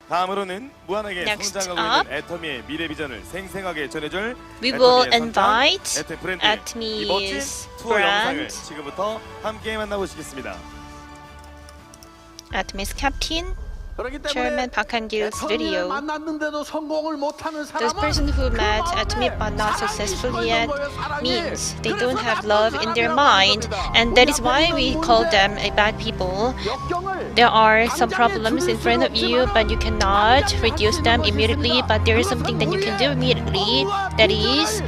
다음으로는 무한하게 Next 성장하고 up, 있는 애터미의 미래 비전을 생생하게 전해줄 we will 애터미의 선장, invite 애터미 브랜드의 이 멋진 Atomy's 투어 영상을 brand, 지금부터 함께 만나보시겠습니다. Atomy's captain, Chairman Park Han-gil's video. Those person who met Atomy but not successful yet means they don't have love in their mind, and that is why we call them a bad people. There are some problems in front of you, but you cannot reduce them immediately, but there is something that you can do immediately. That is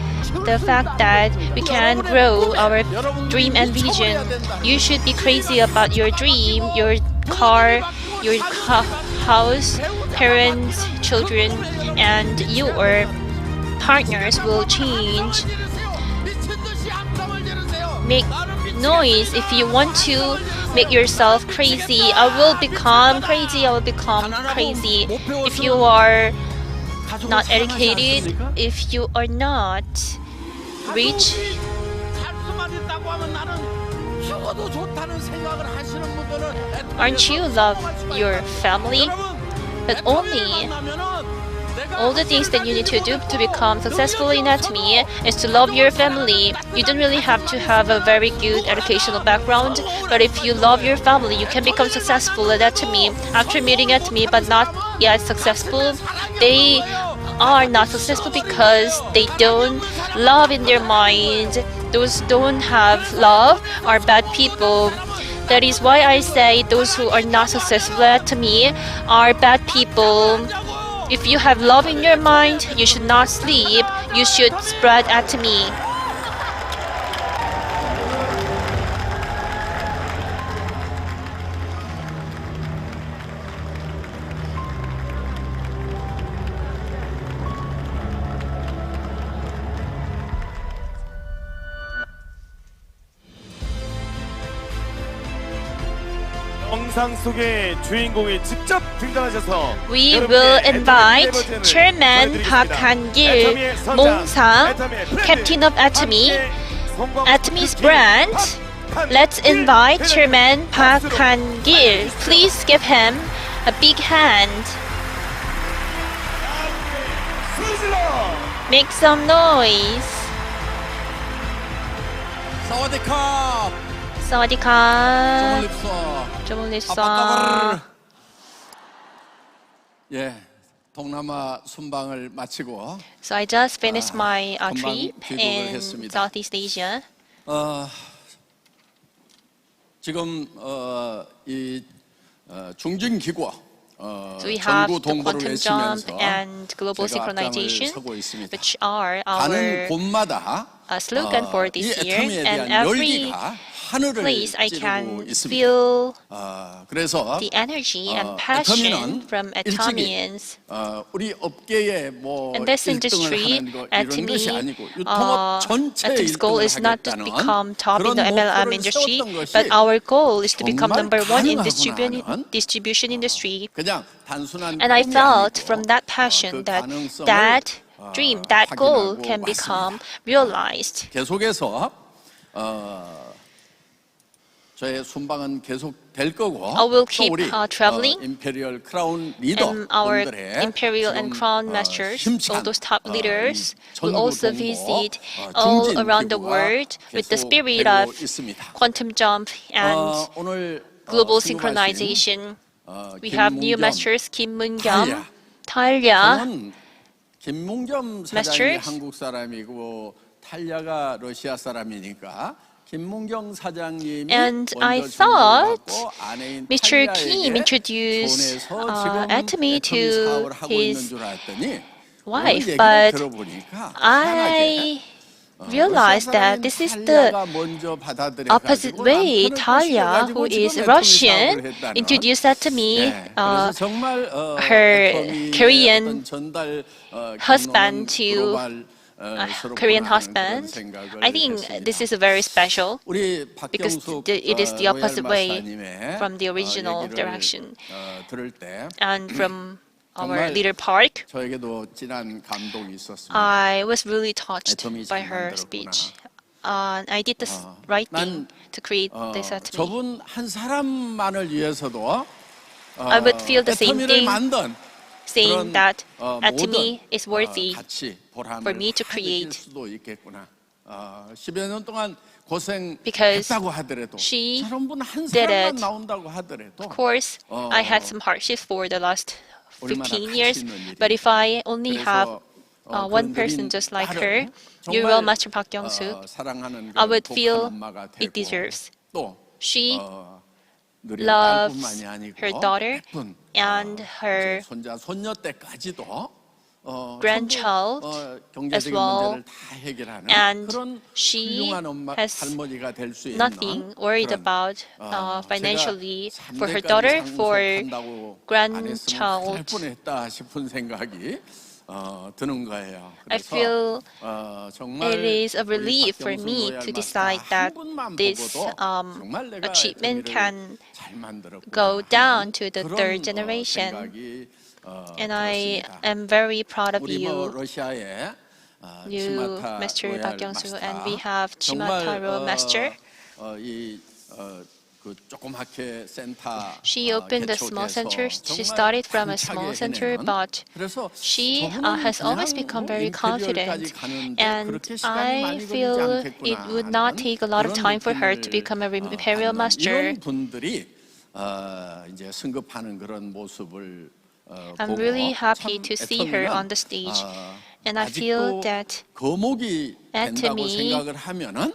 the fact that we can grow our dream and vision. You should be crazy about your dream, your car, your house, parents, children, and your partners will change. Make noise if you want to make yourself crazy. I will become crazy. I will become crazy. If you are not educated, if you are not rich, aren't you love your family? But only all the things that you need to do to become successful in Atomy is to love your family. You don't really have to have a very good educational background, but if you love your family, you can become successful at Atomy. After meeting Atomy but not yet successful, they are not successful because they don't love in their mind. Those don't have love are bad people. That is why I say those who are not successful at me are bad people. If you have love in your mind, you should not sleep. You should spread atomy. 영상 속의 주인공이 직접 등장하셔서 We will invite Chairman Park Han-gil, Mong-sang, Captain of Atomy, Atomy's brand. Let's invite Chairman Park Han-gil. Please give him a big hand. Make some noise. 사와디캅. 사와디캅. 조물립사. 예, 동남아 순방을 마치고 So I just finished my trip 귀국을 in 했습니다. Southeast Asia. 지금 이 중진기구 So we have 전구 the 동부를 quantum jump 외치면서 and global 제가 앞장을 synchronization, 서고 있습니다. which are 가는 our 곳마다 slogan for this 이 year, 애터미에 and 대한 every 열기가 하늘을 place I 찌르고 can 있습니다. feel 그래서 the energy and passion 애터미는 from 일찍이 Atomians. 우리 업계에 뭐 In this 1등을 industry, 하는 거 이런 것이 Atomy, 아니고 유통업 전체에 Atomy's goal 1등을 is not to 하겠다는 become top in 그런 the MLM 목표를 industry, 세웠던 것이 but our goal is to become 정말 number one in 가능하구나 하는 distribution industry. 그냥 단순한 And I 꿈이 felt 아니고 from that 그 passion that 가능성을 that dream, that goal 확인하고 can become 왔습니다. realized. 계속해서 저의 순방은 계속 될 거고 I will 또 keep 우리 traveling, 임페리얼 크라운 and our 리더분들의 imperial and crown masters, all those top leaders, will also visit all around the world with the spirit of quantum jump and 오늘 global synchronization. We have new masters Kim Moon-kyum, Talya, 저는 김문겸 사장이 Masters. 한국 사람이고 탈야가 러시아 사람이니까 김문경 사장님이 and I 먼저 thought 정보를 받고 아내인 Mr. 탈야에게 Kim introduced 전해서 지금 Atomy 애터미 to 사업을 하고 있는 his 줄 알았더니 wife, 오늘 얘기를 but 들어보니까 I realized that this is the opposite way. Talya, who is Russian, introduced Atomy, her Korean husband to Korean husband. I think this is very special because it is the opposite way from the original direction and from our leader Park. 저에게도 진한 감동이 있었습니다. I was really touched by her speech. I did the right thing to create this Atomy. 저분 한 사람만을 위해서도 I would feel the same 애터미를 thing 만든 saying that 모든 Atomy is worthy 같이 보람을 for me to 하게 될 create. 수도 있겠구나. 10여 년 동안 Because 고생했다고 하더라도 she 저런 분 한 did 사람만 it. 나온다고 하더라도 Of course, I had some hardships for the last 얼마나 15 years, 가치 있는 but if I 일입니까? only 그래서, have one 그 person 느린 just like 딸을 her, 정말, Uriel Master Park Young-soo, 사랑하는 I 그런 would 독한 feel 엄마가 it 되고 deserves. 또 She 느린 loves 딸뿐만이 아니고 her daughter 예쁜, and her 이제 손자 손녀 때까지도 grandchild 전부, as 경제적인 well. 문제를 다 해결하는 And 그런 she 훌륭한 엄마, has 할머니가 될 수 있는 nothing worried 그런, about 제가 financially for her 3대까지 daughter, for 상속한다고 안 했으면 grandchild. 큰일 날 뻔했다 싶은 생각이 드는 거예요. I 그래서 feel 정말 it is a 우리 relief for 박경수 me 로얄 to 마스터 decide 한 that 분만 this 보고도 정말 내가 achievement 애터미를 can 잘 만들었구나 go down 하는 to the 그런, third generation. 생각이 And I 들었습니다. am very proud of 우리 뭐 you, 러시아의 you 치마타 Master 로얄 Park Young-soo, 마스터 and we have 정말 Chimataro Master. 그 조그맣게 센터 She opened a small center. She started from a small center, but she has always become very confident. And I feel it would not take a lot of time for her to become an imperial master. 이런 분들이 이제 승급하는 그런 모습을 I'm really happy to see her on the stage. And I feel that 거목이 된다고 Atomy 생각을 하면은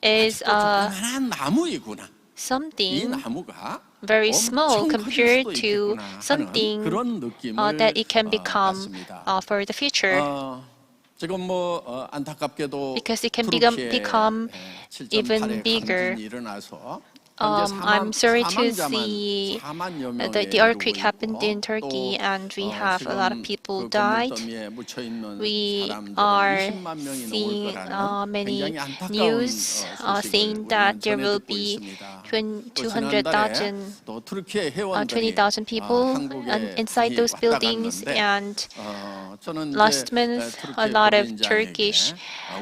is 조그만한 나무이구나. 이 something 나무가 very small 엄청 커질 compared 수도 to 있겠구나 하는 something 그런 느낌을 that it can become 받습니다. for the future. 지금 뭐 안타깝게도 Because it can 투르키에 become 7.8의 even bigger. 강진이 일어나서 I'm sorry to see the earthquake happened in 또 Turkey and we have a lot of 지금 people 그 died. 건물더미에 묻혀 있는 We 사람들은 are 20만 명이 seeing 넘을 거라는 many 굉장히 안타까운 news 소식을 saying 우리는 that there 전해 will 듣고 be 있습니다. 또 지난달에 200,000 또 투르키의 회원들이 20,000 people 한국에 inside those 왔다 buildings, 갔는데 and 저는 last 이제 month a 투르키의 lot of 법인장에게 Turkish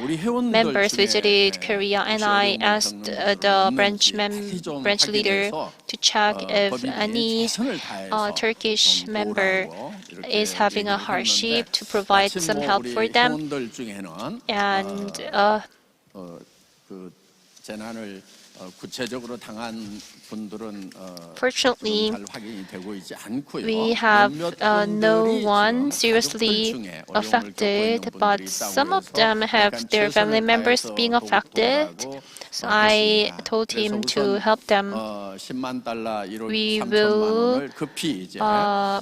우리 회원들 members 중에 visited Korea, and I 혹시 asked 어려움을 겪는 the 분들은 branch 없는지 leader 확인해서 to check if 법인이 any 최선을 다해서 Turkish 좀 member 도우라고 이렇게 is having a 얘기를 hardship 했는데 to provide 마침 some 뭐 help 우리 for them. 회원들 중에는 And 그 재난을 구체적으로 당한 분들은 fortunately, 잘 확인이 되고 있지 않고요. we have 몇몇 no 분들이 one 지금 seriously 가족들 중에 어려움을 겪고 affected, 있는 but 분들이 있다고 some of 해서 them have 약간 their family 최선을 members 다해서 being affected. 도우라고 So I 했습니다. told 그래서 him to 우선 help them. 10만 달러 1억 We 3천만 will 원을 급히 이제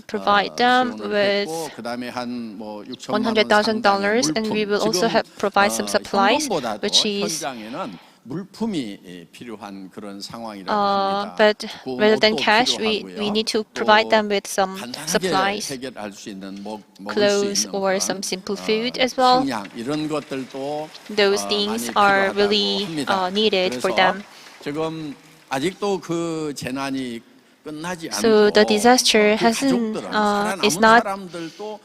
provide them 지원을 with 했고 그다음에 한뭐 6천만 원 $100,000, 상당의 and 물품 we will also 지금 provide some supplies, 현금보다도 which is 현장에는 물품이 필요한 그런 상황이라고 합니다. but rather than 옷도 cash, 필요하고요. we need to 또 provide them with some 간단하게 supplies, 해결할 수 있는 먹을 수 clothes, 있는 or 그런, some simple food as well. 식량 이런 것들도 Those things 많이 are 필요하다고 really 합니다. needed for 그래서 them. 지금 아직도 그 재난이 끝나지 So 않고 the disaster 그 hasn't 가족들은 is 살아남은 not 사람들도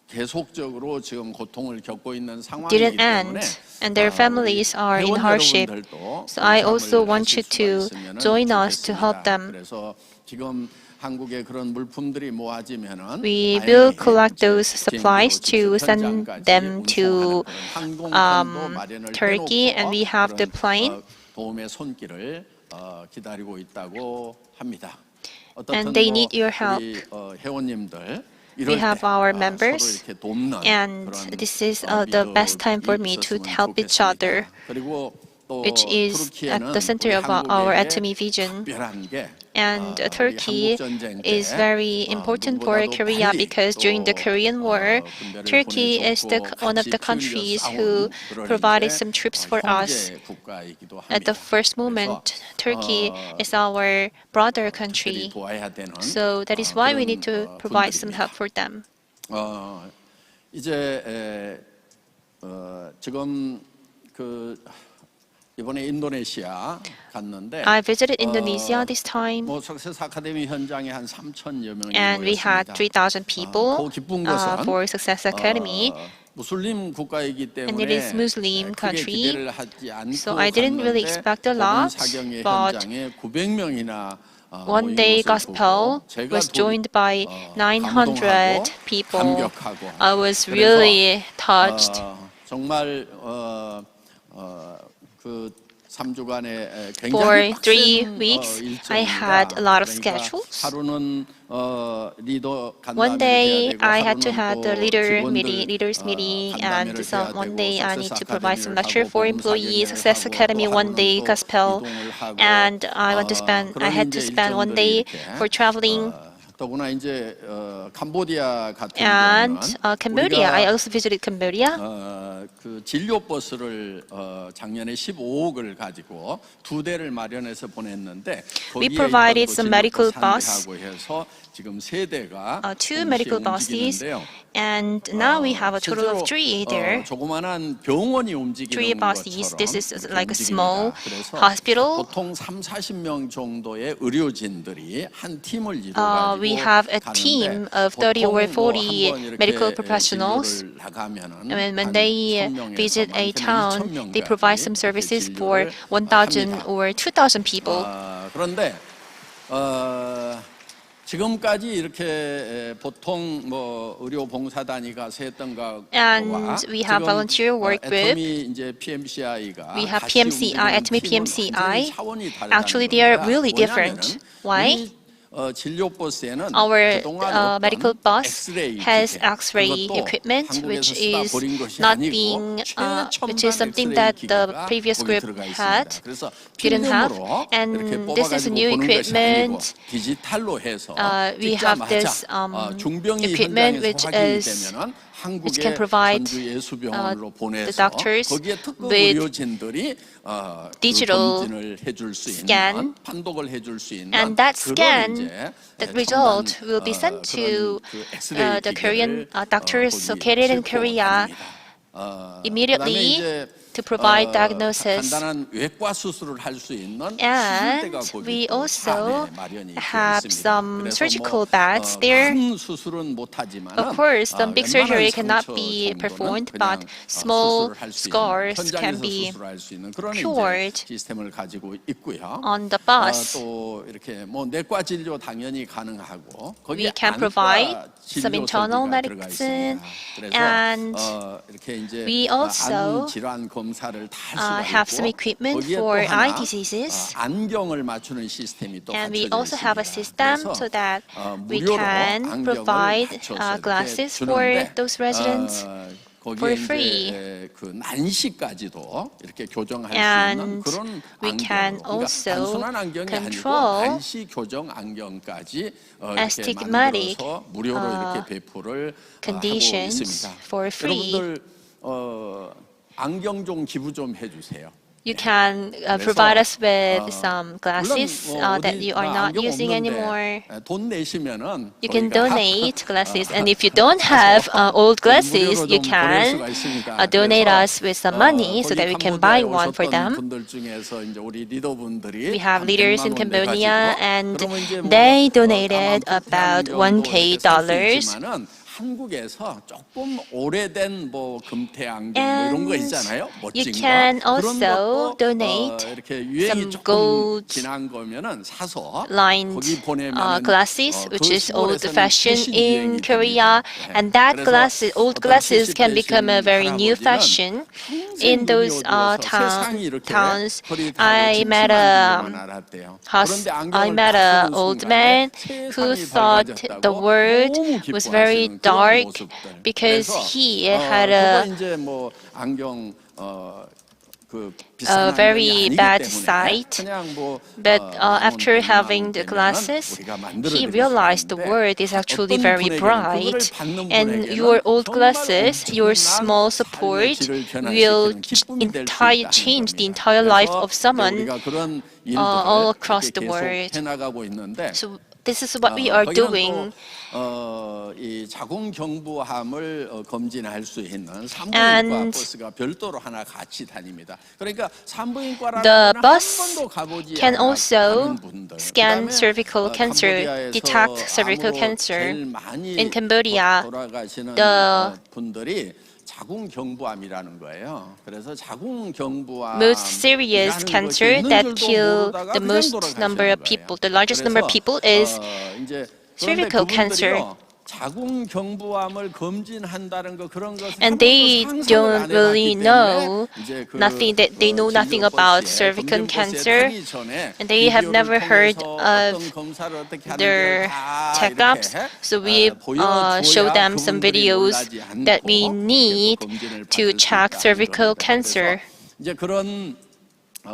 계속적으로 지금 고통을 겪고 있는 상황이기 didn't 때문에 end, and their families are in 회원 hardship. 여러분들도 So I also 동참을 want you 하실 수가 to 있으면은 join us to 좋겠습니다. help them. 그래서 지금 한국에 그런 물품들이 모아지면은 We will 다행히 collect 이제 those supplies to 비행기로 직접 send 현장까지 them 운송하는 to 그런 항공편도 마련을 Turkey, 해놓고 and we have the 그런, plane. 도움의 손길을 기다리고 있다고 합니다. And they need your help. 우리 회원님들 We have our 서로 members, 이렇게 돕는 and 그런, this is the best time for me to 있었으면 help each 좋겠습니다. other, 그리고 또 which is at 투르키에는 the center 우리 of our 한국에게 Atomy vision. 특별한 게 And 우리 Turkey 한국전쟁 때, is very important for 누구보다도 Korea 빨리 because during the 또, Korean War, 군대를 Turkey is 보내줬고 one of the 같이 countries 피흘려 who 싸운 provided 그런 some 이제, troops for us. 형제 국가이기도 At the 합니다. first moment, Turkey is our brother country. 특별히 도와야 되는 So that is why we need to 그런 provide some 분들입니다. help for them. 이제 지금 그 이번에 인도네시아 갔는데 I visited Indonesia this time, 뭐 석세스 아카데미 현장에 한 3,000여 명이 and we had 모였습니다. 3,000 people 더 기쁜 것은 for Success Academy. 무슬림 국가이기 And it 때문에 is Muslim 크게 country, 기대를 하지 않고 so I didn't really 갔는데 expect a 법원 lot, 사경의 but 현장에 900명이나 One day gospel was joined by 900 people. I was really touched. 정말 그 3주간의 For 굉장히 3 weeks, I had a lot of schedules. 하루는 리더 One 간담회를 day 해야 되고 I had to 하루는 have 또 the 직원들 leaders meeting, and 간담회를 해야 one 되고 day I 석세스 need to provide some 아카데미를 lecture 하고 for 복음 employees, 사경회를 Success 하고 Academy 또 one 하루는 day 또 gospel, 이동을 하고 and I had to spend one day for traveling. 더구나 이제 캄보디아 같은 And 경우는 Cambodia, I 우리가 also visited Cambodia. 그 진료 버스를 작년에 15억을 가지고 2대를 마련해서 보냈는데 We 거기에 provided 있던 some 그 medical 진료 버스 bus, 한 대하고 해서 지금 3대가 2 medical buses, and now we have a total of 3 there. 조그만한 병원이 3 움직이는 buses. 것처럼 This is 이렇게 like a 움직입니다. small 그래서 hospital. 보통 30-40명 정도의 의료진들이 한 팀을 이루어가지고 We have a 가는데 team of 30 or 40 한번 이렇게 medical professionals. 진료를 나가면은 When 한 they 1000명에서 visit a 많게는 town, 2000명까지 they provide some services for 이렇게 1,000 진료를 or 2,000 people. 그런데 지금까지 이렇게 보통 뭐 의료 봉사단위가 했던 거와 And we have volunteer work group. 애터미 이제 PMCI가 We have PMCI, Atomy PMCI. Actually, they are really different. Why? 진료 버스에는 Our 그동안 medical 어떤 bus 엑스레이 has 기계, X-ray 그것도 equipment, 한국에서 which 쓰다 is 버린 것이 not 아니고 being, which 최첨단 is something 엑스레이 that the 기계가 previous 거기 group 들어가 had, 있습니다. 그래서 didn't have, 필름으로 이렇게 and this is 뽑아가지고 new 보는 것이 아니고 equipment. 디지털로 해서 We have this 찍자마자 중병이 equipment 현장에서 which 확인이 is 되면은 which can 한국의 provide 전주 예수병원으로 the 보내서 doctors 거기에 특급 with 의료진들이 digital 그 검진을 해줄 수 scan, 있는 판독을 해줄 수 있는 and that 그런 scan, 이제 that result 첨단, will be sent to 그런 그 엑스레이 the Korean 기계를 doctors 거기 located in 싣고 Korea 다닙니다. immediately 그다음에 이제 to provide diagnosis. 간단한 외과 수술을 할 수 있는 And 시술대가 거기 we 또 차 also 안에 마련이 되어 have 있습니다. some 그래서 surgical 뭐, beds there. 큰 수술은 못하지만 Of course, some big surgery cannot be performed, but small scars can be cured 시스템을 가지고 있고요. on the bus. 또 이렇게 뭐 내과 진료 당연히 가능하고 거기에 We can 안과 provide 진료 some internal 설비가 들어가 medicine, 있습니다. 그래서 and 이렇게 이제 we also 안 질환 검사를 다 할 수가 have some 있고 equipment 거기에 또 for 하나 eye diseases. 안경을 맞추는 시스템이 또 And we 갖춰져 also have a 있습니다. system 그래서 so that we 무료로 can 안경을 provide 맞춰서 이렇게 glasses for 주는데, those residents 거기에 for 이제 free. 그 난시까지도 이렇게 교정할 수 있는 And 그런 we can 안경으로 also 단순한 안경이 아니고 control 난시 교정 안경까지 이렇게 astigmatic, 만들어서 무료로 이렇게 배포를 하고 conditions 있습니다. for free. 여러분들 안경 좀 기부 좀 해주세요. You can provide us with some glasses 물론 that you are not 안경 using 없는데, anymore. 돈 내시면은 You can 저희가 donate glasses, and if you don't have old glasses, 무료로 you 좀 보낼 can 수가 있습니다. donate 그래서, us with some money so 거기 that we can buy 캄보디아에 one for 오셨던 them. 분들 중에서 이제 우리 리더분들이 We have 한 leaders in 100만 원 Cambodia, 내가지고, and 그러면 이제 뭐, they donated 다만 about 불태 안경도 이렇게 살 수 $1,000. 있지만은 한국에서 조금 오래된 뭐 금태 안경 뭐 이런 거 And 있잖아요. 멋진 you can 거. 그런 also 것도 donate 이렇게 유행이 some 조금 gold 지난 거면은 사서 lined 거기 보내면 glasses, which is old fashioned in Korea, and that glasses, old glasses can become a very new fashion in those towns. I met a old man who thought the world was very dark because he had a very bad sight. But after having the glasses, he realized the world is actually very bright. And your old glasses, your small support, will change the entire life of someone all across the world. So this is what we are doing. 이 자궁 경부암을 검진할 수 있는 산부인과 버스가 별도로 하나 같이 다닙니다. 그러니까 The 산부인과라면 bus 한 번도 가보지 can also 않은 분들, scan 그다음에 cervical cancer, detect cervical cancer. In Cambodia, 돌아가시는 the 분들이 자궁경부암이라는 거예요. 그래서 자궁경부암 Most serious cancer that kill the most number of people, the largest number of people is cervical cancer. 자궁경부암을 검진한다는 거 그런 것을 And they don't really know nothing. they know nothing about cervical cancer, and they have never heard of their checkups. So we show them some videos that we need to check cervical cancer. 이제 그런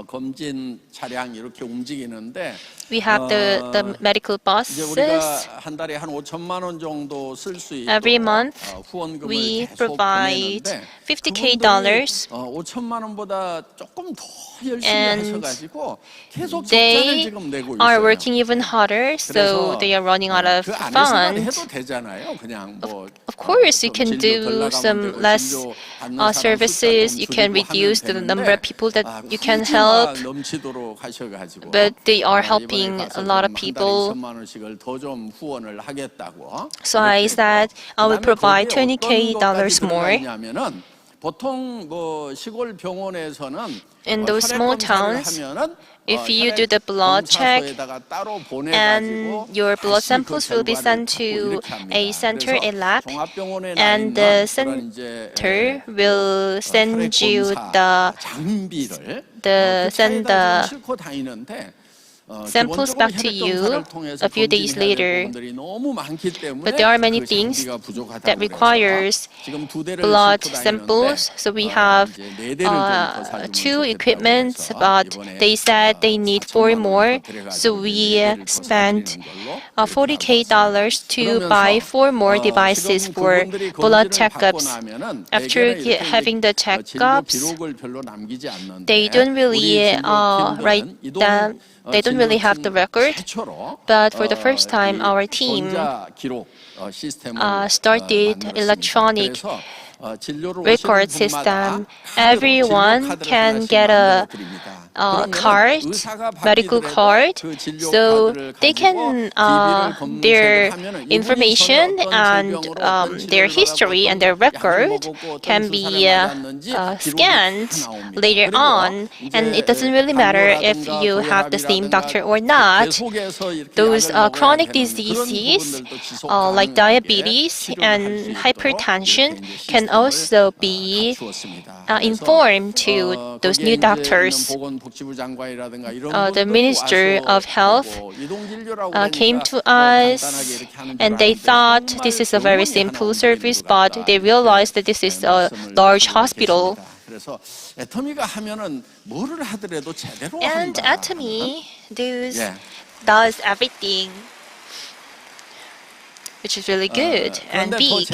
검진 차량 이렇게 움직이는데 We have the medical 이제 우리가 buses. 한 달에 한 5천만 원 정도 쓸 수 있도록 Every month, 후원금을 we 계속 provide 보내는데 $50K. 그분들이 5천만 원보다 조금 더 열심히 And 하셔가지고 계속 적자를 They 지금 내고 are 있어요. working even harder, so they are running out of 그 안에서만 funds. 해도 되잖아요. 그냥 뭐 Of course, you 좀 can 진료 do 덜 some 나가면 되고 less 진료 받는 사람 services. 숫자 You 좀 can 줄이고 reduce 하면 the number of 되는데, people that you can 굳이 help. 막 넘치도록 하셔가지고 But they are 이번에 helping 가서 a lot of 좀 한 달에 people. 2천만 원씩을 더 좀 후원을 하겠다고. So I said I will provide $20K more. 냐면은 보통 뭐 시골 병원에서는 In those small towns, if you do the blood check and your blood samples will be sent to a center, a lab, and the center will send you send the samples back to you a few days later. But there are many things that requires blood samples. So we have 2 equipments, but they said they need 4 more. So we spent $40K to buy 4 more devices for blood checkups. After having the checkups, they don't really write down. They don't really have the record, but for the first time, our team started electronic record system. Everyone can get a card, medical card, so they can their information and their history and their record can be scanned later on, and it doesn't really matter if you have the same doctor or not. Those chronic diseases like diabetes and hypertension can also be informed to those new doctors. The Minister of Health came to us, and they thought this is a very simple service, but they realized that this is a large hospital. And Atomy does everything, which is really good and big.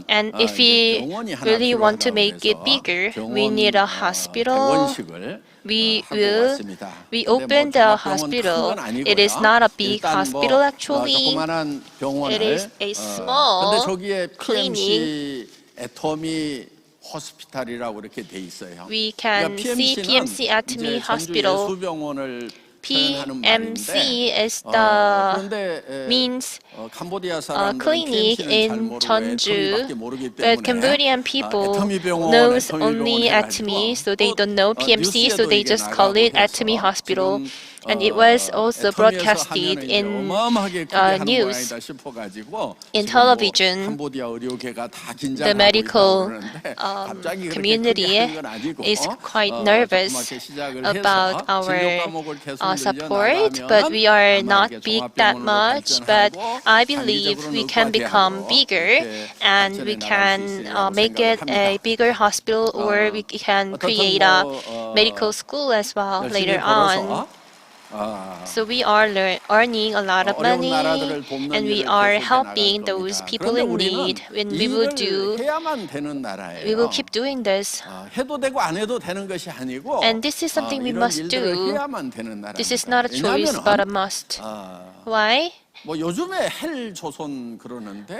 And if we really want to make it bigger, we need a hospital. We opened a hospital. It is not a big hospital actually. It is a small clinic. We can see PMC Atomy Hospital. PMC is the means clinic in Jeonju, but Cambodian people knows only Atomy, so they don't know PMC, so they just call it Atomy Hospital. And it was also broadcasted in news, in television. The medical community is quite nervous about our support, but we are not big that much. But I believe we can become bigger, and we can make it a bigger hospital, or we can create a medical school as well later on. So we are earning a lot of money, and we are helping those people in need. When we will keep doing this. And this is something we must do. This is not a choice, but a must. Why?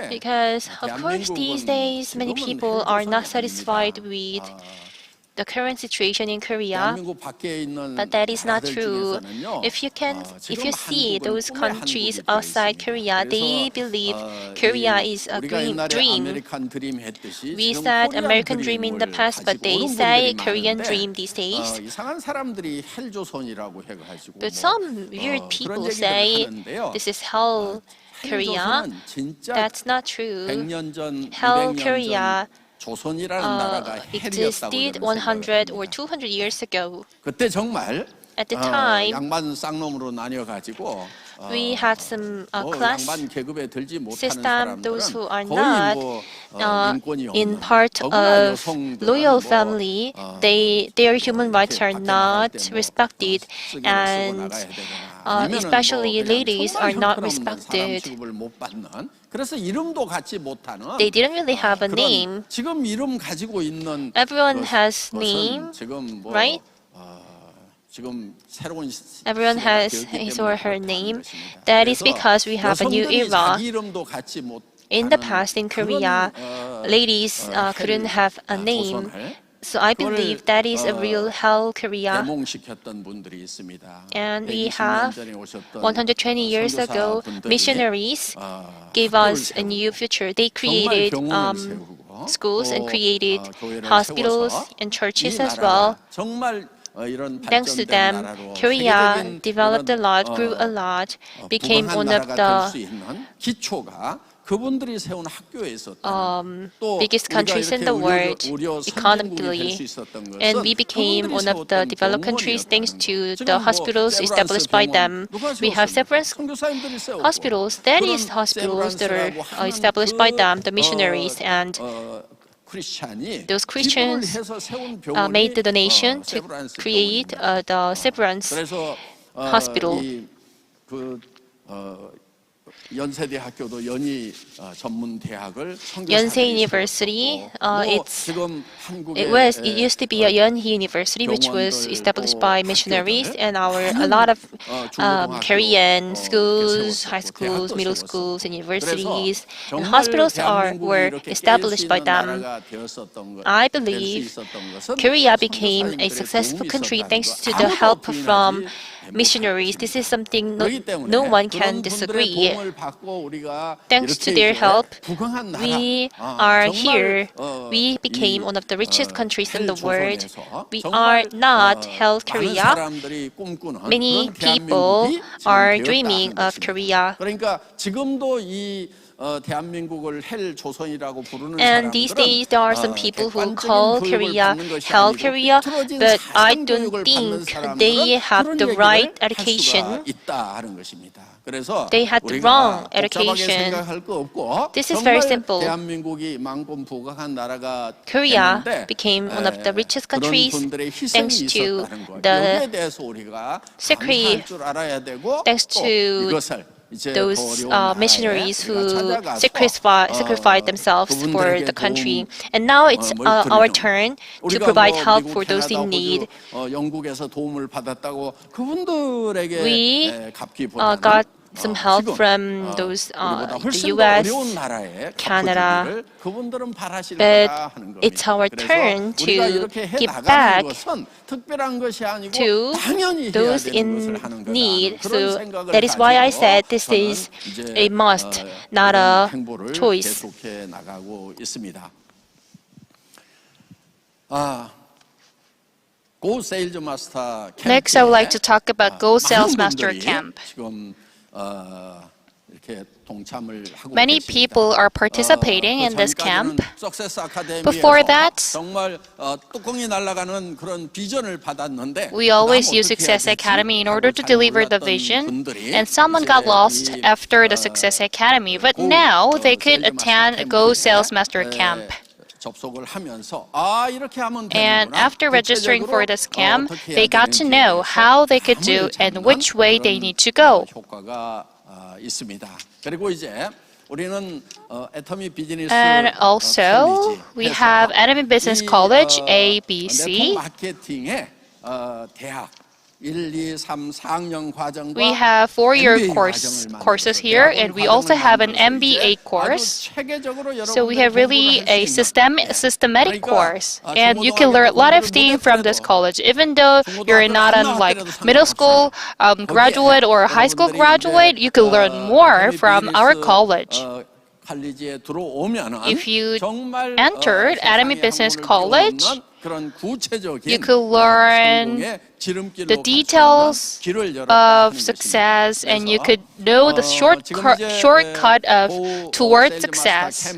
Because of course these days many people are not satisfied with the current situation in Korea. 대한민국 밖에 있는 But that is not 나라들 true. 중에서는요. If 지금 you see 한국은 those 꿈의 countries 한국이 되어 outside 있습니다. Korea, they 그래서, believe Korea is a 우리가 옛날에 dream. 아메리칸 드림 했듯이 We 지금 said 코리안 American dream in the 드림을 past, but 가지고 they 오는 say 분들이 Korean 많은데, dream these days. 이상한 사람들이 헬조선이라고 해가지고 But some weird people say this is Hell Korea. 헬조선은 진짜 That's not true. 100년 전, Hell 200년 Korea 전 조선이라는 나라가 헬이었다고 existed 저는 100 생각을 or 합니다. 200 years ago. 그때 정말 At the time, 양반 쌍놈으로 나뉘어가지고 we had some class 양반 계급에 들지 못하는 system. Those who are 사람들은 not 거의 인권이 in 없는 part 더구나 of 여성들은 loyal family, their human rights are 밖에 나갈 not 때 respected, 쓰기로 쓰고 and 나가야 되거나 아니면은 especially 그냥 ladies are 정말 not 형편없는 사람 respected. 취급을 못 받는 그래서 이름도 갖지 못하는 They didn't really have a 그런 name. 지금 이름 가지고 있는 Everyone has 것은 name, 지금 뭐 right? 지금 새로운 Everyone 시대가 has 되었기 his 때문에 or her 그렇다는 name. 것입니다. That is 그래서 because we have a new 여성들이 era. 자기 이름도 갖지 In the 못하는 past in 그런, Korea, ladies couldn't have a name. 조선을 So I believe that is a real Hell Korea. 대몽시켰던 분들이 있습니다. And we 120년 have 전에 오셨던 120 years ago, 선교사분들이, missionaries gave 학교를 us a 세우고 new future. They 정말 created 병원을 세우고 schools and 또, created 교회를 hospitals 세워서 and 이 churches as 나라가 well. 정말 이런 Thanks to 발전된 them, 나라로 Korea 세계적인 developed a 이런, lot, grew a lot, became 부강한 one of 나라가 될 수 the 있는 기초가 그분들이 세운 학교에 있었다는 또 biggest countries in the world economically, and we became one of the developed countries thanks to the hospitals established by them. We have several hospitals, that is hospitals that are established by them, the missionaries, and those Christians made the donation to create the Severance hospital. 연세대학교도 연희 전문 대학을 Yonsei University, it used to be a Yeonhee University, which was established by missionaries, and a lot of Korean schools, high schools, middle schools, and universities, and hospitals were established by them. I believe Korea became a successful country thanks to the help from missionaries. This is something no one can disagree. Thanks to their help, we are here. We became one of the richest countries in the world. We are not Hell Korea. Many people are dreaming of Korea. 그러니까 지금도 이 대한민국을 헬 조선이라고 부르는 And these days there are some people who call Korea Hell Korea, but I don't think they have the right education. They had the wrong education. This is very simple. Korea became one of the richest countries thanks to the those missionaries who sacrificed themselves for the country. And now it's our turn to provide help for those in need. We got some help from those the US, Canada, but it's our turn to give back to those in need. So that is why I said this is a must, not a choice. Next, I would like to talk about Go Sales Master Camp. Many people are participating in this camp. Before that, we always use Success Academy in order to deliver the vision, and someone got lost after the Success Academy, but now they could attend a Go Sales Master Camp. And after registering for this camp, they got to know how they could do and which way they need to go. And also, we have Atomy Business College, ABC. 1, 2, 3, 4학년 과정과 We have 4-year MBA courses here, and we also have an MBA course. So we have really a systematic course, and you can learn a lot of things from this college. Even though you're not on like middle school graduate or high school graduate, you can learn more from our college. If you entered Atomy Business College, you could learn the details of success, and you could know the shortcut of towards success.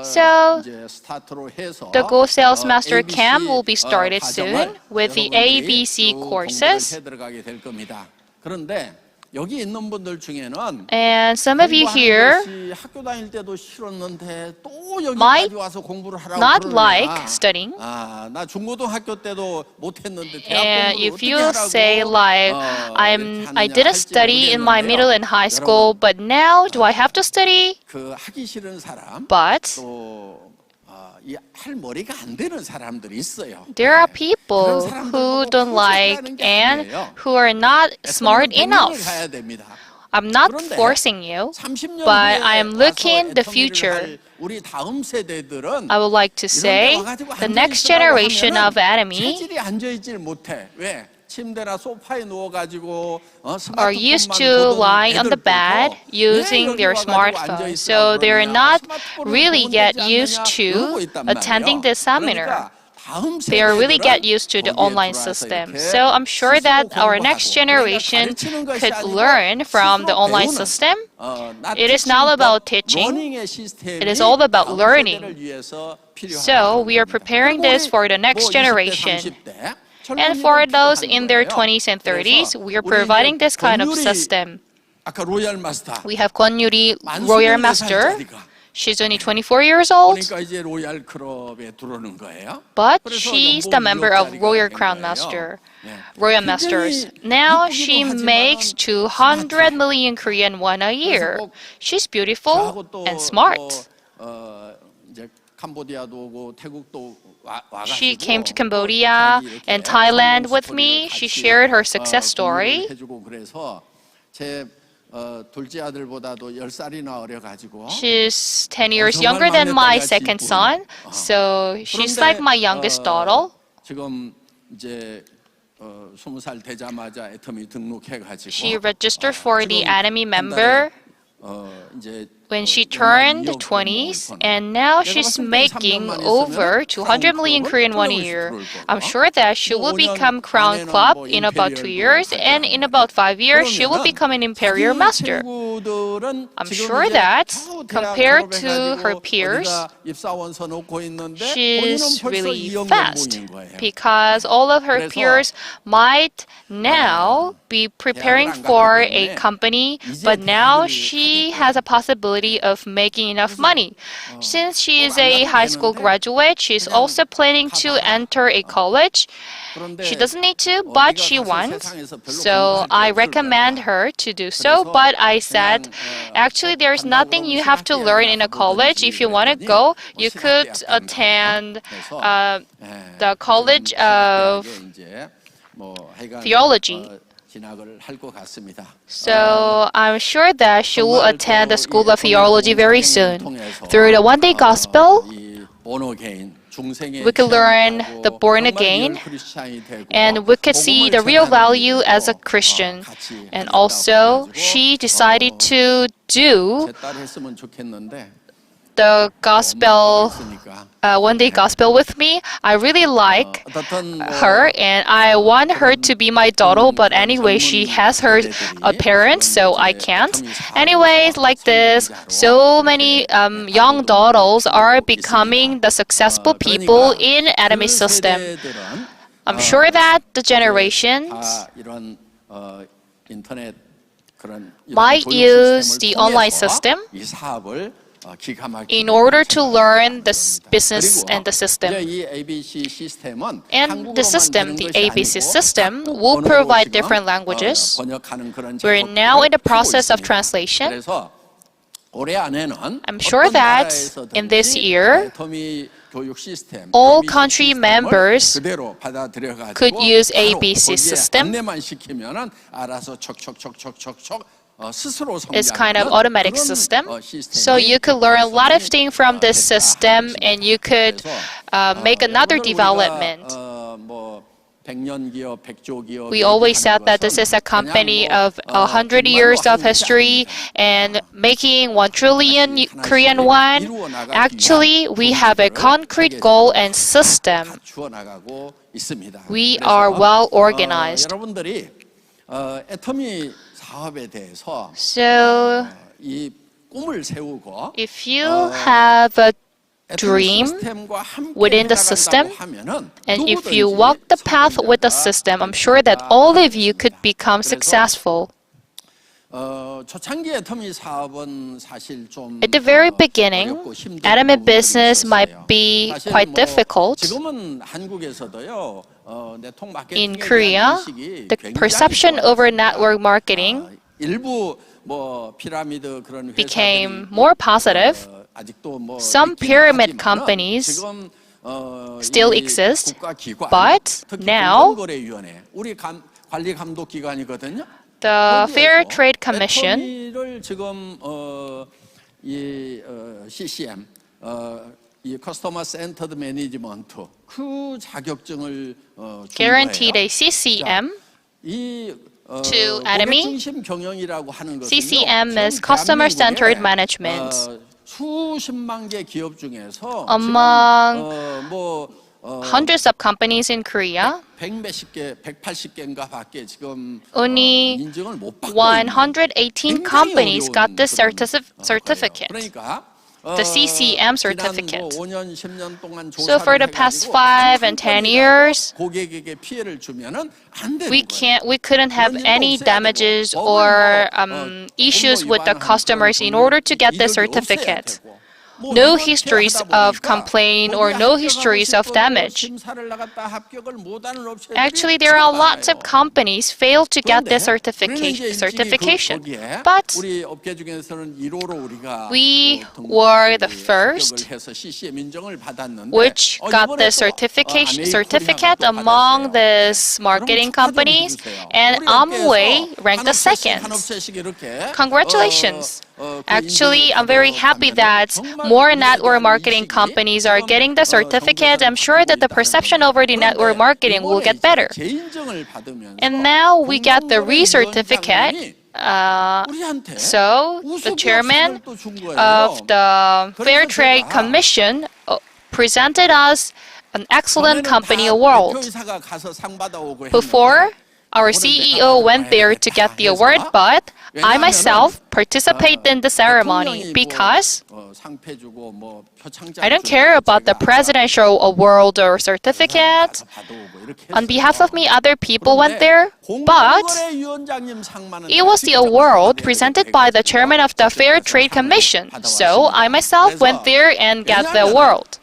So the Go Sales Master Camp will be started soon with the ABC courses. And some of you here might not like studying. And if you say like, I didn't study in my middle and high school, but now do I have to study? But there are people who don't like and who are not smart enough. I'm not forcing you, but I am looking the future. I would like to say the next generation of Atomy are used to lying on the bed using their smartphone, so they're not really get used to attending the seminar. They really get used to the online system. So I'm sure that our next generation could learn from the online system. It is not about teaching. It is all about learning. So we are preparing this for the next generation. And for those in their 20s and 30s, we are providing this kind of system. We have Kwon Yuri, Royal Master. She's only 24 years old, but she's the member of Royal Crown Master, Royal Masters. Now she makes 200 million Korean won a year. She's beautiful and smart. She came to Cambodia and Thailand with me. She shared her success story. She's 10 years younger than my second son, so she's like my youngest daughter. She registered for the Atomy member when she turned 20s, and now she's making over 200 million Korean won a year. I'm sure that she will become Crown Club in about 2 years, and in about 5 years, she will become an Imperial Master. I'm sure that compared to her peers, she's really fast, because all of her peers might now be preparing for a company, but now she has a possibility of making enough money. Since she is a high school graduate, she's also planning to enter a college. She doesn't need to, but she wants. So I recommend her to do so. But I said, actually, there's nothing you have to learn in a college. If you want to go, you could attend the College of Theology. So I'm sure that she will attend the School of Theology very soon. Through the one-day gospel, we could learn the born again, and we could see the real value as a Christian. And also, she decided to do the gospel, one-day gospel with me. I really like her, and I want her to be my daughter, but anyway, she has her parents, so I can't. Anyways, like this, so many young daughters are becoming the successful people in Atomy system. I'm sure that the generations might use the online system in order to learn the business and the system. And the system, the ABC system, will provide different languages. We're now in the process of translation. I'm sure that in this year, all country members could use ABC system. It's kind of automatic system. So you could learn a lot of things from this system and you could make another development. We always said that this is a company of 100 years of history and making 1 trillion Korean won. Actually, we have a concrete goal and system. We are well organized. So, if you have a dream within the system, and if you walk the path with the system, I'm sure that all of you could become successful. At the very beginning, Atomy business might be quite difficult. In Korea, the perception over network marketing became more positive. Some pyramid companies still exist, but now the Fair Trade Commission guaranteed a CCM to Atomy. CCM is customer-centered management. Among hundreds of companies in Korea, only 118 companies got this certificate, the CCM certificate. So for the past 5 and 10 years, we couldn't have any damages or issues with the customers in order to get the certificate. No histories of complaint or no histories of damage. Actually, there are lots of companies fail to get this certification. But we were the first which got the certificate among these marketing companies, and Amway ranked the second. Congratulations. Actually, I'm very happy that more network marketing companies are getting the certificate. I'm sure that the perception over the network marketing will get better. And now we got the re-certificate. So the chairman of the Fair Trade Commission presented us an excellent company award. Before, our CEO went there to get the award, but I myself participated in the ceremony because I don't care about the presidential award or certificate. On behalf of me, other people went there, but it was the award presented by the chairman of the Fair Trade Commission. So I myself went there and got the award.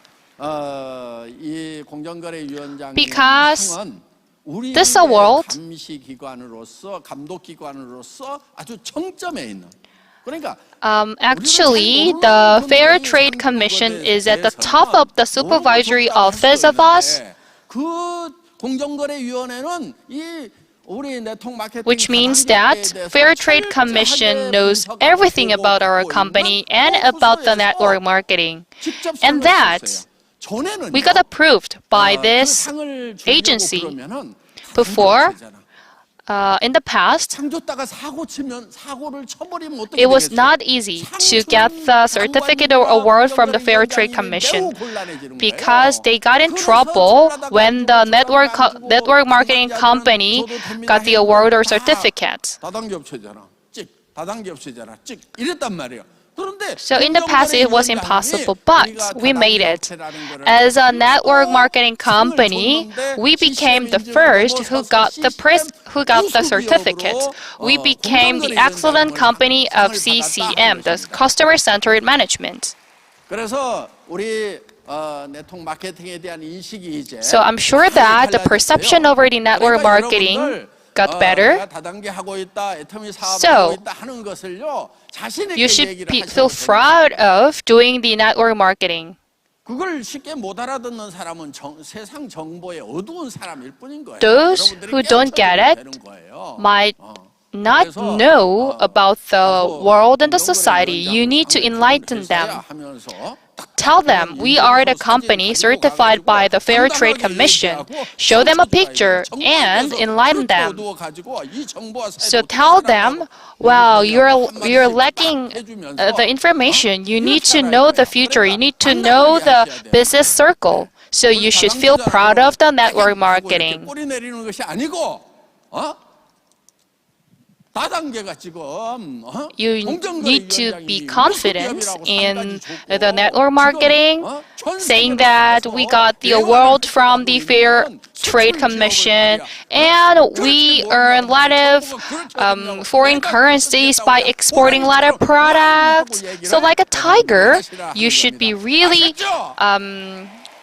Because this award actually, the Fair Trade Commission is at the top of the supervisory office of us, which means that Fair Trade Commission knows everything about our company and about the network marketing. And that we got approved by this agency. Before, in the past, it was not easy to get the certificate or award from the Fair Trade Commission because they got in trouble when the network marketing company got the award or certificate. So in the past it was impossible, but we made it. As a network marketing company, we became the first who got the certificate. We became the excellent company of CCM, the customer-centered management. So I'm sure that the perception over the network marketing got better. 내가 다단계 하고 있다, 애터미 사업을 So, 하고 있다 하는 것을요 자신 있게 You should 얘기를 feel 하셔도 proud of doing the network marketing. 그걸 쉽게 못 알아듣는 사람은 세상 정보의 어두운 사람일 뿐인 거예요. Those who don't get it might not know about the world and the society. You need to enlighten them. Tell them we are the company certified by the Fair Trade Commission. Show them a picture and enlighten them. So tell them, well, you're lacking the information. You need to know the future. You need to know the business circle. So you should feel proud of the network marketing. 뿌리 내리는 것이 아니고, 다단계가 지금 You need to be confident in the network marketing, saying that we got the award from the Fair Trade Commission and we earn a lot of foreign currencies by exporting a lot of products. So like a tiger, you should be really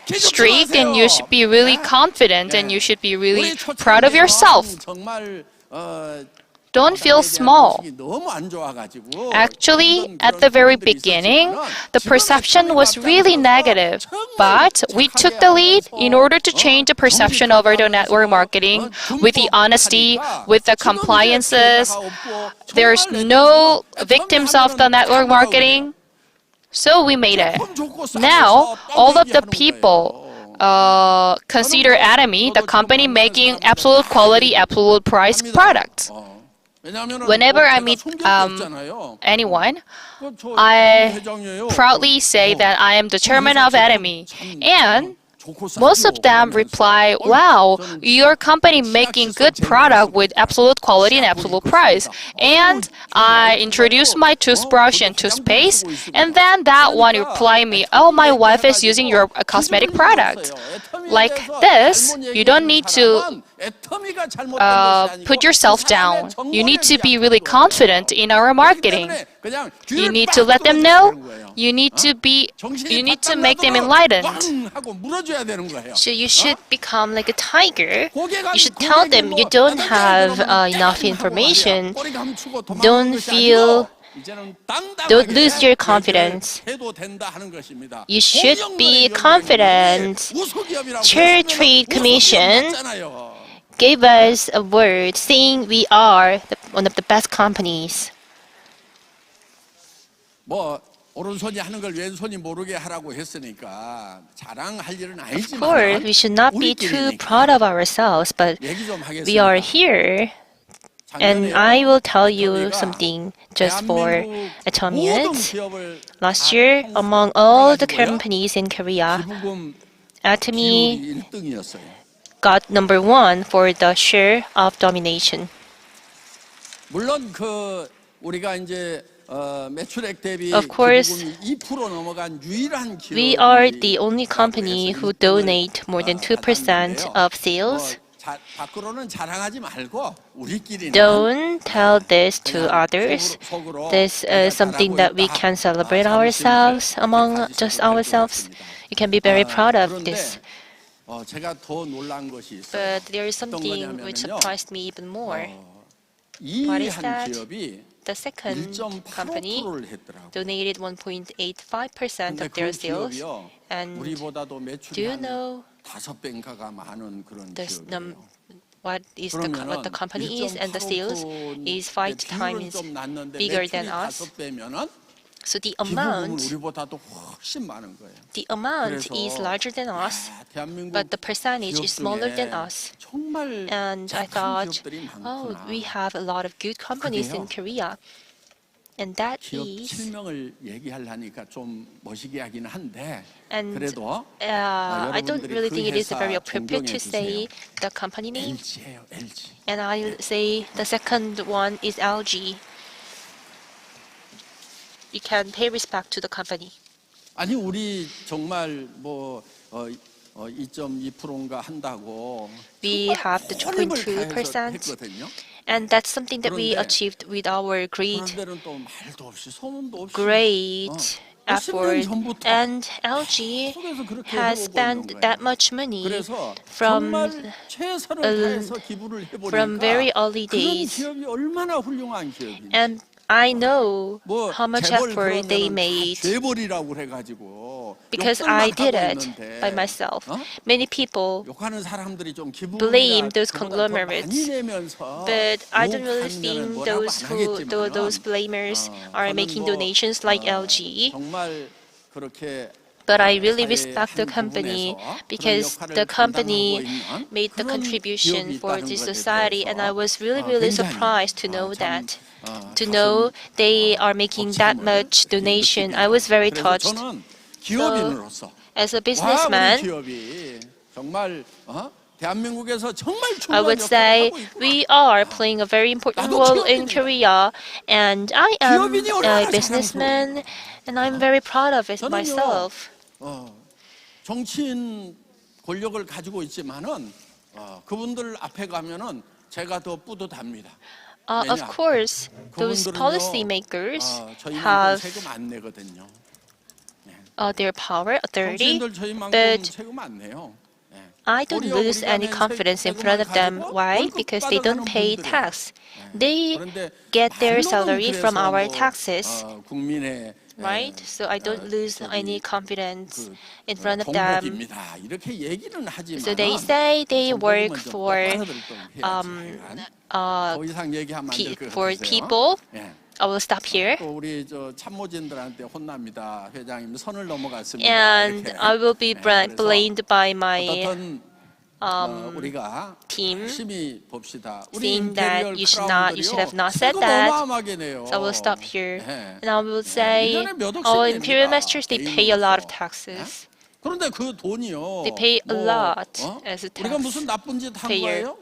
strict and you should be really confident and you should be really proud of yourself. Don't feel small. Actually, at the very beginning, the perception was really negative. But we took the lead in order to change the perception over the network marketing with the honesty, with the compliances. There's no victims of the network marketing. So we made it. Now, all of the people consider Atomy the company making absolute quality, absolute price products. Whenever I meet anyone, I proudly say that I am the chairman of Atomy. And most of them reply, wow, your company making good product with absolute quality and absolute price. And I introduce my toothbrush and toothpaste, and then that one reply me, oh, my wife is using your cosmetic product. Like this, you don't need to put yourself down. You need to be really confident in our marketing. You need to let them know. You need to make them enlightened. So you should become like a tiger. You should tell them you don't have enough information. Don't lose your confidence. You should be confident. Fair Trade Commission gave us a word saying we are one of the best companies. 오른손이 하는 걸 왼손이 모르게 하라고 했으니까 자랑할 일은 아니지만 Of course, we should not be too proud of ourselves, but we are here. And I will tell you something just for Atomy. Last year, among all the companies in Korea, Atomy got number 1 for the share of domination. 물론 그 우리가 이제 매출액 대비 Of course, 2% 넘어간 유일한 기업. We are the only company who donate more than 2% of sales. 밖으로는 자랑하지 말고 우리끼리는 Don't tell this to others. This is something that we can celebrate ourselves among just ourselves. You can be very proud of this. 제가 더 놀란 것이 있어요. But there is something which surprised me even more. What is that? The second company donated 1.85% of their sales. And do you know what the company is, and the sales is 5 times bigger than us? So the amount is larger than us, but the percentage is smaller than us. And I thought, oh, we have a lot of good companies in Korea. And that is, and I don't really think it is very appropriate to say the company name. And I'll say the second one is LG. You can pay respect to the company. 아니 우리 정말 뭐 2.2%인가 한다고. We have the 2.2%, and that's something that we achieved with our great effort, and LG has spent that much money 그래서 from 정말 최선을 다해서 기부를 from very 해보니까 early 그런 days. 기업이 얼마나 훌륭한 기업인지. And I know 뭐 how much 재벌 effort they 그러면은 다 made 재벌이라고 그래가지고 because 욕들만 I 하고 did it 있는데, by myself. 어? Many people 욕하는 사람들이 좀 blame 기부를 those 그보다 더 많이 conglomerates, 내면서 but I don't really 욕하면은 think 뭐라고 those 안 who 하겠지만은, those blamers are 저는 making 뭐, donations like LG. 정말 그렇게 But I really 사회의 respect the 한 company 부분에서 because 그런 the 역할을 company 감당하고 있는 made the 그런 contribution 기업이 for 있다는 the 것에 society, and I was really 굉장히, surprised to know 참, that. To know they are making that much donation, I was very 그래서 touched. 저는 기업인으로서 As a 와, 우리 businessman, 기업이 정말 대한민국에서 정말 I 중요한 would 역할을 say 하고 있구나. we are playing a very important 나도 role in 기업인이다. Korea, and I am 기업인이 a 얼마나 businessman, and I'm very proud of it 저는요, myself. 정치인 권력을 가지고 있지만은 그분들 앞에 가면은 제가 더 뿌듯합니다. Of course, those policy makers 저희만큼 have 세금 안 내거든요. their power, authority, 정치인들 저희만큼 but 세금 안 내요. I don't lose any confidence in front of them. Why? Because they don't pay tax. They get their salary from our taxes, 국민의 right? So I don't lose any confidence in front of them. 종복입니다. 이렇게 얘기는 하지만 So they say they work for 더 이상 얘기하면 안 될 것 for 같으세요. people. 예. I will stop here. 또 우리 저 참모진들한테 혼납니다. 회장님 선을 넘어갔습니다. And 이렇게. I will be 예, 그래서 blamed by my 어떻든 우리가 team, 열심히 봅시다. 우리 saying that 임페리얼 you should have not said 세금 that. 어마어마하게 내요. So I will stop here. 예. And I will say, 일년에 몇 억씩 our 냅니다. imperial masters, they pay a lot of 개인으로서. taxes. 그런데 그 돈이요. They pay a lot as a 우리가 tax 무슨 나쁜 짓 한 payer. 거예요?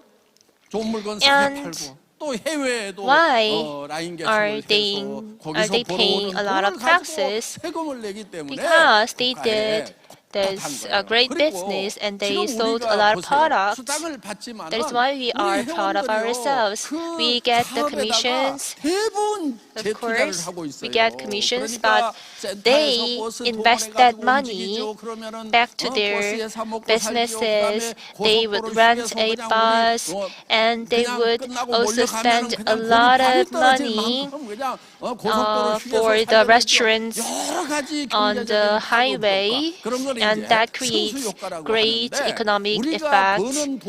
좋은 물건 싸게 And 팔고 또 해외에도 why 라인 are 개척을 they 해서 are 거기서 they paying 벌어오는 a lot 돈을 of 가지고 taxes? 세금을 내기 때문에 Because they 국가에 did this great 그리고 business and they 지금 sold 우리가 a lot of 보세요. products. 수당을 받지만은 That is why we are proud of 우리 ourselves. 회원들이요, We get the 그 commissions. 사업에다가 대부분 Of 재투자를 course, 하고 있어요. we get commissions, 그러니까 but they 센터에서 버스 invest 동원해가지고 that money 움직이죠. 그러면은 back to their 버스에서 먹고 businesses. 살죠. They 그다음에 would rent 고속도로 a 휴게소 bus, 그냥 and they 그냥 would 끝나고 also 몰려가면은 spend 그냥 a 거기 lot 발이 of 떨어질 money 만큼 그냥 고속도로 휴게소 for the 살려고 restaurants 여러 가지 on 경제적인 the 파급 highway, 효과, 그런 걸 and 이제 that 승수 creates 효과라고 great 하는데 economic 우리가 effect. 버는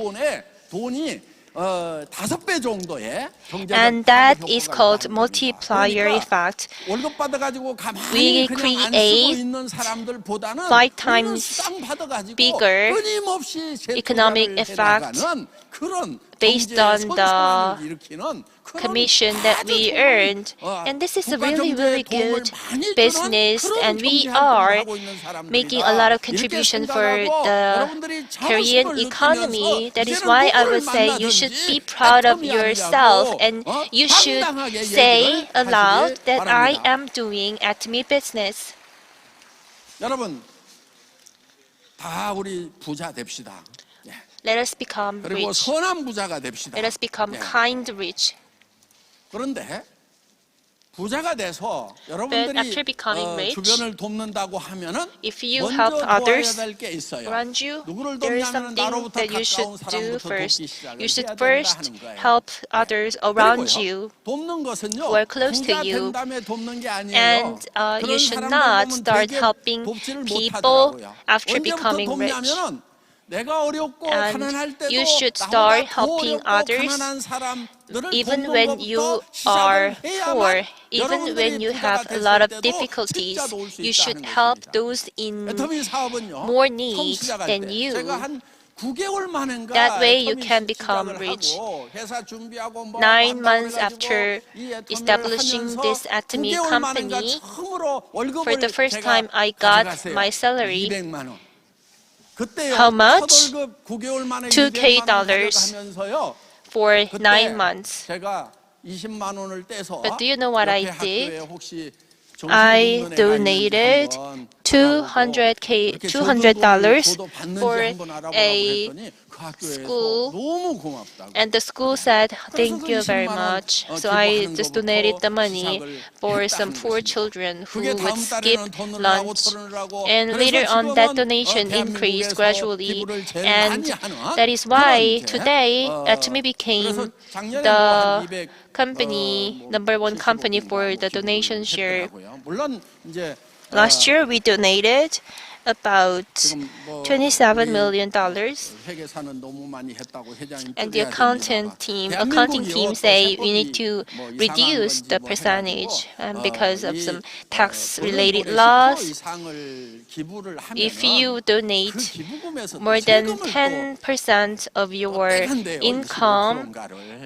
돈이 5배 정도의 경제적 And that 파급 is 효과가 called 있다는 multiplier 겁니다. effect. 그러니까 월급 받아가지고 We 가만히 그냥 안 쓰고 create 있는 사람들보다는 5 times 수당 받아가지고 bigger 끊임없이 economic 재투자를 effect 해나가는 그런 based 경제의 on 선순환을 일으키는 그런 commission that 아주 we 좋은, earned. And this is a 국가 really, 경제에 really 도움을 good 많이 주는 business, 그런 and we 경제 활동을 are 하고 있는 사람들이다. making a lot of 이렇게 contribution for 생각하고 the 여러분들이 Korean 자부심을 economy. 느끼면서 That is 이제는 why I 누구를 would say you should 만나든지 be proud of 애텀이 yourself, 아니냐고, and you should 당당하게 say 얘기를 aloud 하시기 that I 바랍니다. am doing Atomy business. 여러분 다 우리 부자 됩시다. 예. Let us become 그리고 rich. 선한 부자가 됩시다. Let us become 예. kind rich. 그런데 부자가 돼서 after 여러분들이 becoming rich, 주변을 돕는다고 하면은 If you 먼저 help 도와야 others 될 게 있어요. around you, 누구를 there is 돕냐면 something 나로부터 that you should 가까운 do 사람부터 first. 돕기 시작을 You should 해야 된다 first 하는 거예요. help others around 그리고요, you. 돕는 것은요. who are close to 부자 you. 된 다음에 돕는 게 아니에요. And 그런 you should 사람들 not 보면 start 되게 helping 돕지를 people 못하더라고요. after 언제부터 becoming rich. 돕냐면은 내가 어렵고 And 가난할 때도 you should 나보다 start 더 helping 어렵고 others 가난한 사람들을 even 돕는 when 것부터 you 시작을 are 해야만 poor, even 여러분들이 when you 부자가 have a 됐을 lot of 때도 difficulties, 진짜 도울 수 you should 있다는 help 것입니다. those in 애터미 사업은요. more 처음 need 시작할 than 때 you. 제가 한 9개월 만인가 That way you 애터미 can become 시작을 rich. 하고 회사 준비하고 뭐 9 한다고 months 해가지고 after 이 애터미를 establishing 하면서 this Atomy 9개월 만인가 company, 처음으로 월급을 for the first 제가 time I got 가져갔어요. my salary. 200만 원. 그때요. How much? 첫 월급 9개월 만에 2K 200만 원 dollars. 가져가면서요. for 그때 9 months. 제가 20만 원을 떼서 But do you know what I 옆에 did? 학교에 혹시 I 정신 없는 애가 있는지 donated 한번 $200 for a school, and the school said, "Thank you very much." So I just donated the money for some poor children who would skip lunch. And later on, that donation increased gradually, and that is why today Atomy became the company, #1 company for the donation share. Last year, we donated about $27 million, and the accounting team say we need to reduce the percentage because of some tax-related laws. If you donate more than 10% of your income,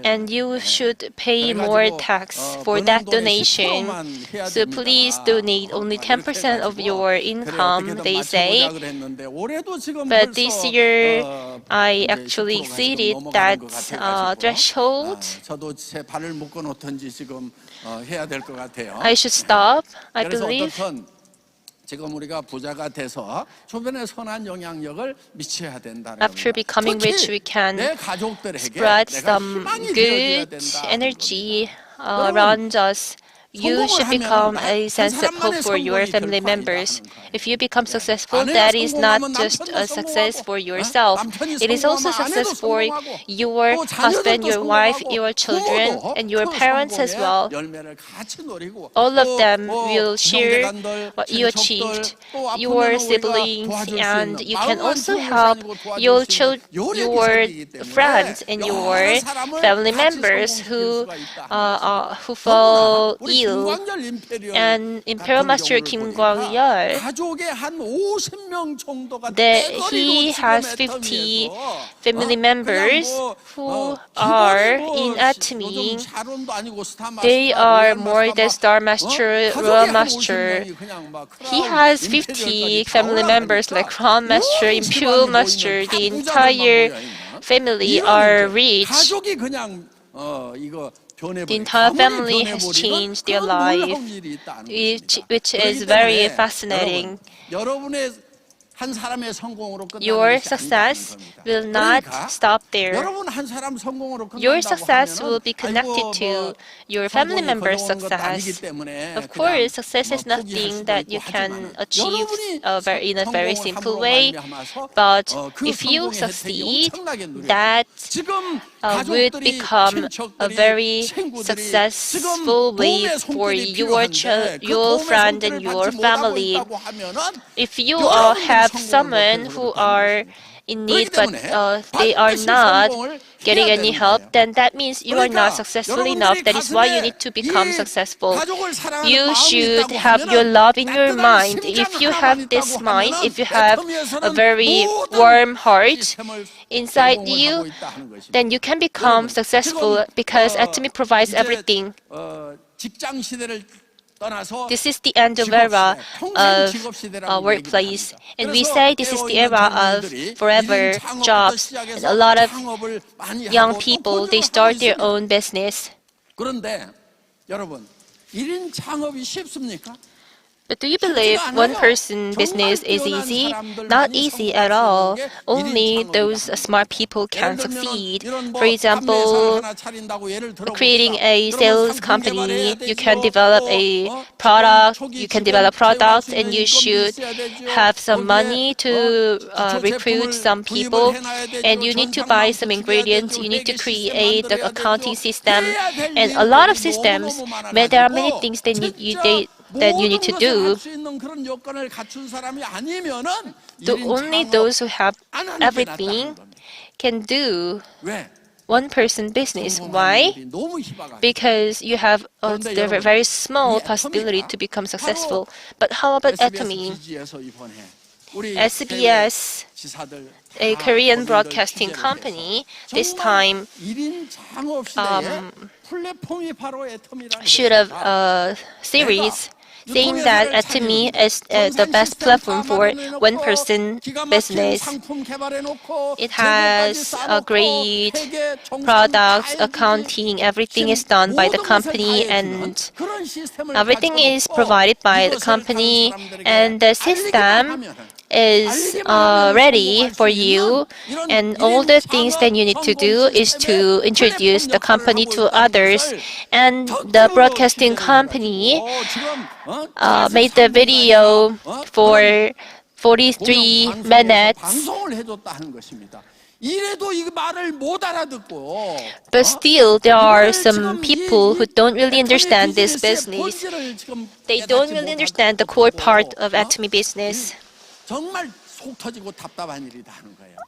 and you should pay more tax for that donation, so please donate only 10% of your income, they say. But this year, I actually exceeded that threshold. I should stop, I believe. After becoming rich, we can spread some good energy around us. You should become a sense of hope for your family members. If you become successful, that is not just a success for yourself. It is also success for your husband, your wife, your children, and your parents as well. All of them will share what you achieved, your siblings, and you can also help your friends and your family members who fall ill. And Imperial Master Kim Kwang-yeol, he has 50 family members who are in Atomy. They are more than Star Master, Royal Master. He has 50 family members like Crown Master, Imperial Master. The entire family are rich. The entire family has changed their life, which is very fascinating. Your success will not stop there. Your success will be connected to your family member's success. Of course, success is nothing that you can achieve in a very simple way, but if you succeed, that would become a very successful way for your friend and your family. If you have someone who are in need but they are not getting any help, then that means you are not successful enough. That is why you need to become successful. You should have your love in your mind. If you have this mind, if you have a very warm heart inside you, then you can become successful because Atomy provides everything. This is the end of era of workplace, and we say this is the era of forever jobs. And a lot of young people, they start their own business. But do you believe one-person business is easy? Not easy at all. Only those smart people can succeed. For example, creating a sales company, you can develop a product, and you should have some money to recruit some people, and you need to buy some ingredients, you need to create the accounting system, and a lot of systems. But there are many things that you need to do. Only those who have everything can do one-person business. Why? Because you have a very small possibility to become successful. But how about Atomy? SBS, a Korean broadcasting company, this time should have a series saying that Atomy is the best platform for one-person business. It has a great products, accounting, everything is done by the company, and everything is provided by the company, and the system is ready for you, and all the things that you need to do is to introduce the company to others. And the broadcasting company made the video for 43 minutes. But still, there are some people who don't really understand this business. They don't really understand the core part of Atomy business.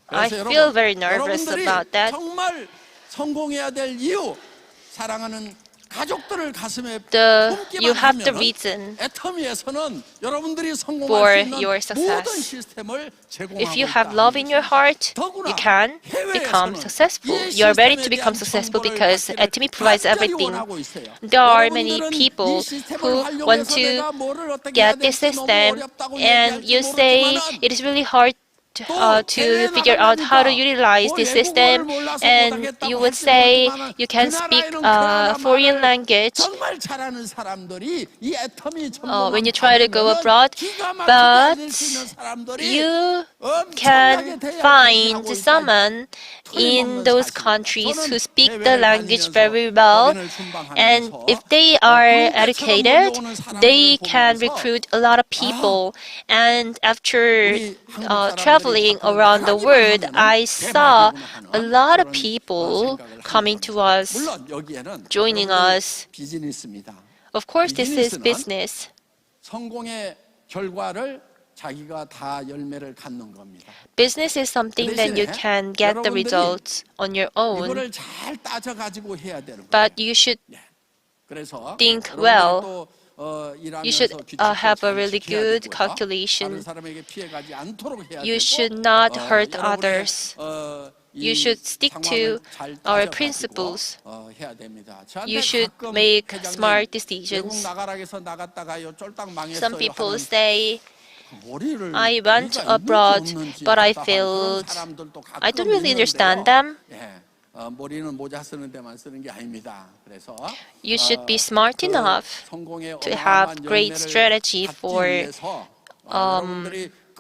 I feel very nervous about that. You have the reason for your success. If you have love in your heart, you can become successful. You are ready to become successful because Atomy provides everything. There are many people who want to get this system, and you say it is really hard to figure out how to utilize this system, and you would say you can speak foreign language when you try to go abroad, but you can find someone in those countries who speak the language very well, and if they are educated, they can recruit a lot of people. And after traveling around the world, I saw a lot of people coming to us, joining us. Of course, this is business. Business is something that you can get the results on your own, but you should think well. You should have a really good calculation. You should not hurt others. You should stick to our principles. You should make smart decisions. Some people say, I went abroad, but I failed. I don't really understand them. You should be smart enough to have great strategy for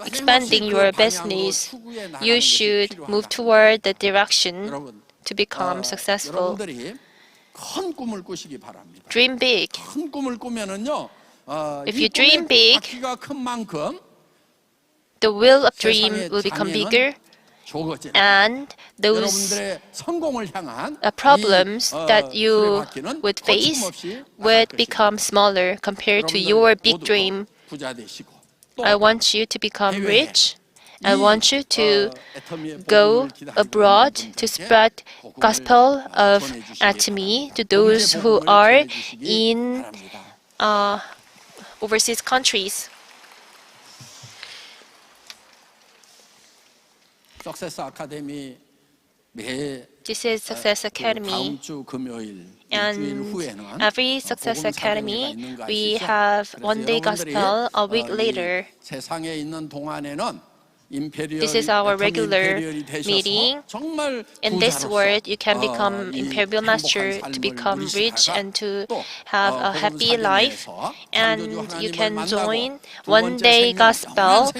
expanding your business. You should move toward the direction to become successful. Dream big. If you dream big, the will of dream will become bigger, and those problems that you would face would become smaller compared to your big dream. I want you to become rich. I want you to go abroad to spread gospel of Atomy to those who are in overseas countries. This is Success Academy, and every Success Academy we have one day gospel a week later. This is our regular meeting. In this world, you can become Imperial Master to become rich and to have a happy life. And you can join one day gospel.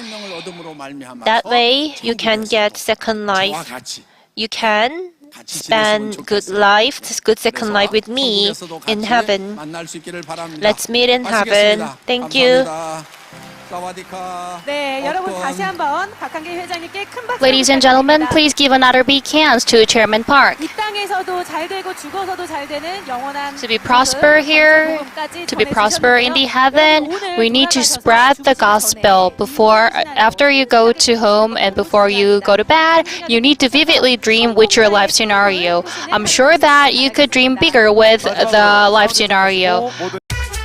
That way, you can get second life. You can spend good life, good second life with me in heaven. Let's meet in heaven. Thank you. Ladies and gentlemen, please give another big hands to Chairman Park. To be prosper here, to be prosper in the heaven, we need to spread the gospel after you go to home and before you go to bed. You need to vividly dream with your life scenario. I'm sure that you could dream bigger with the life scenario.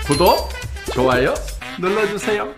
구독, 좋아요 눌러주세요.